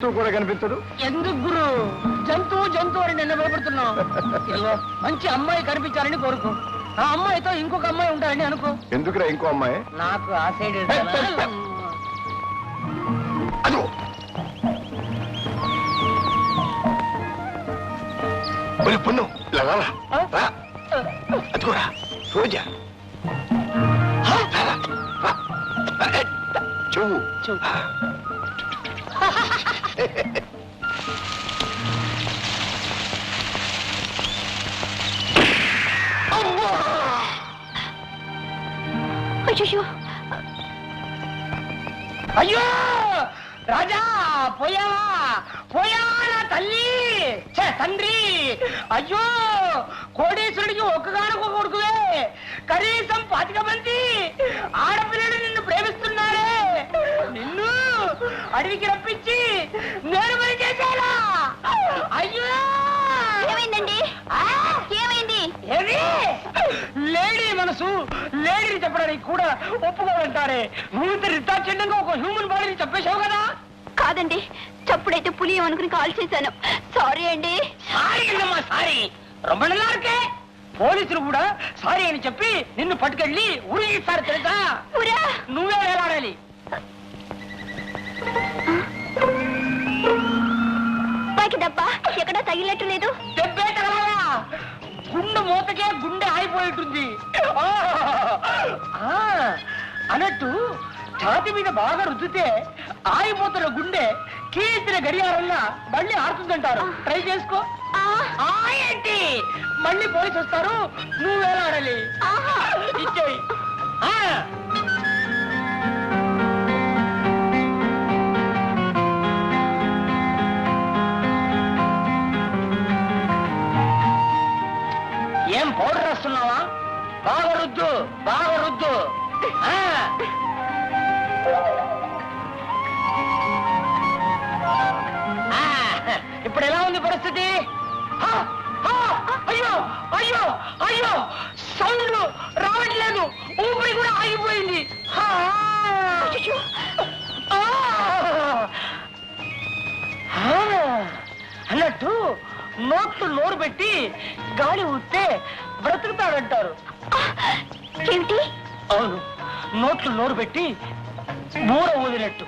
కూడా కనిపించదు. ఎందుకు గురు జంతువు అని నిన్న భయపడుతున్నావు? ఇదిగో మంచి అమ్మాయి కనిపించాలని కోరుకో. ఆ అమ్మాయితో ఇంకొక అమ్మాయి ఉంటారని అనుకో. ఎందుకురా ఇంకో అమ్మాయి? నాకు ఆ సైడ్ అదో పొన్ను అదిగోరా రోజా చెవు అయ్యో రాజా పోయావా నా తల్లి తండ్రి. అయ్యో కోడీశ్వరుడికి ఒక్కగానొక్క కొడుకువే, కనీసం 25 మంది ఆడపిల్లలు నిన్ను ప్రేమిస్తున్నారే. నిన్ను అడవికి రప్పించి నేను మరి చేశానా? అయ్యో ఏమైందండి? ఏమైంది? ఏది లేడీ మనసు లేడీని చెప్పడానికి కూడా ఒప్పుకోవాలంటారే. నువ్వు ఇంత రితాచండంగా ఒక హ్యూమన్ బాడీని చెప్పేశావు కదా. కాదండి, చప్పుడైతే పులి అనుకుని కాల్ చేశాను. సారీ అండి. సారీ అమ్మా, సారీ రొమ్మ నల్లారికే. పోలీసులు కూడా సారీ అని చెప్పి నిన్ను పట్టుకెళ్ళి ఊరిస్తారు తెలుసా? నువ్వే వేలాడాలి. పైకి దెబ్బ ఎక్కడా తగిలినట్టు లేదు. దెబ్బే తగలవా? గుండె మూతకే గుండె ఆగిపోయింటుంది. అన్నట్టు ఛాతి మీద బాగా రుద్దితే ఆగిపోతున్న గుండె కీర్తిన గడియారల్లా మళ్ళీ ఆడుతుందంటారు. ట్రై చేసుకో. ఏంటి మళ్ళీ పోలీసు వస్తారు, నువ్వు వేలాడాలి. ఇచ్చేయి. ఏం పౌడర్ రాస్తున్నావా? బాగా రుద్దు, బాగా రుద్దు. ఇప్పుడు ఎలా ఉంది పరిస్థితి? అయ్యో అయ్యో అయ్యో సౌండ్ రావట్లేదు, ఊపిరి కూడా ఆగిపోయింది. అన్నట్టు నోరు పెట్టి గాలి ఊస్తే బ్రతుకుతాడంటారు. ఏమిటి? అవును, నోరు పెట్టి ఊర ఊదినట్టు.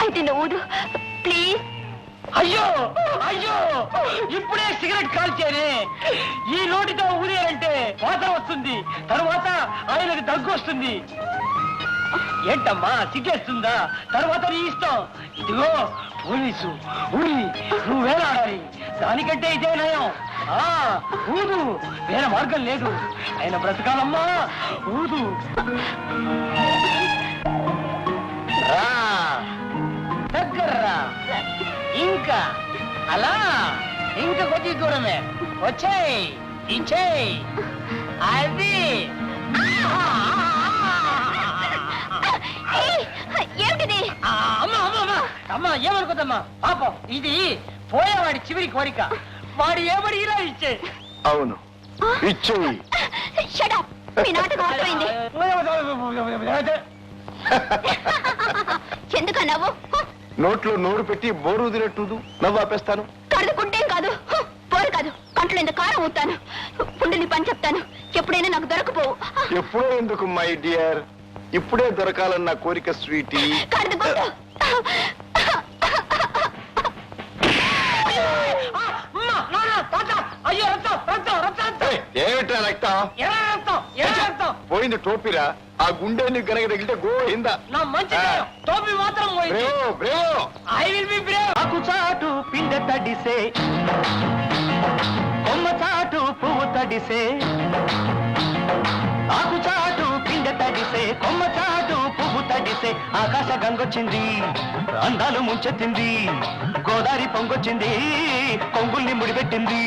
అయితే ఊదు ప్లీజ్. అయ్యో అయ్యో ఇప్పుడే సిగరెట్ కాల్చేనే. ఈ నోటితో ఊదేనంటే వాసన వస్తుంది, తరువాత ఆయనకు దగ్గు వస్తుంది. ఏంటమ్మా సిగ్గేస్తుందా? తరువాత నీ ఇష్టం. ఇదిగో పోలీసు ఊరి, నువ్వు వేలాడాలి. దానికంటే ఇదే నయం. ఊదు, వేరే మార్గం లేదు. ఆయన బ్రతకాలమ్మా, ఊదు. దగ్గర్రా, ఇంకా అలా ఇంకా కొద్ది దూరమే. వచ్చేయ్, ఇచ్చేయ్. అది ఏమిటిది? అమ్మా ఏమనుకోదమ్మా, పాపం ఇది పోయేవాడి చివరి కోరిక. వాడు ఏమడి ఇలా ఇచ్చే. అవును, ఇచ్చేయి. మీ నాటకం అయిపోయింది. ఎందుకన్నావు? నోరు పెట్టి బోరు వదిలేట్టు నవ్వు ఆపేస్తాను. కడుకుంటేం కాదు, బోరు కాదు, కంట్లో ఎంత కారం ఊతాను. ఉండు, నీ పని చెప్తాను. ఎప్పుడైనా నాకు దొరకపోవు. ఎప్పుడో ఎందుకు మై డియర్, ఇప్పుడే దొరకాలన్న కోరిక స్వీటీ. ఏమిటా రక్తం? పోయింది టోపీరా. ఆ గుండె గనక తగిలితే గోయిందా. టోపీ మాత్రం చాటు పిండ తడిసే, కొమ్మ చాటు పువ్వు తడిసే. ఆకు చాటు పిండ తడిసే, కొమ్మ చాటు పువ్వు తడిసే. ఆకాశ గంగొచ్చింది, అందాలు ముంచెత్తింది. గోదావరి పొంగొచ్చింది, కొంగుల్ని ముడిపెట్టింది.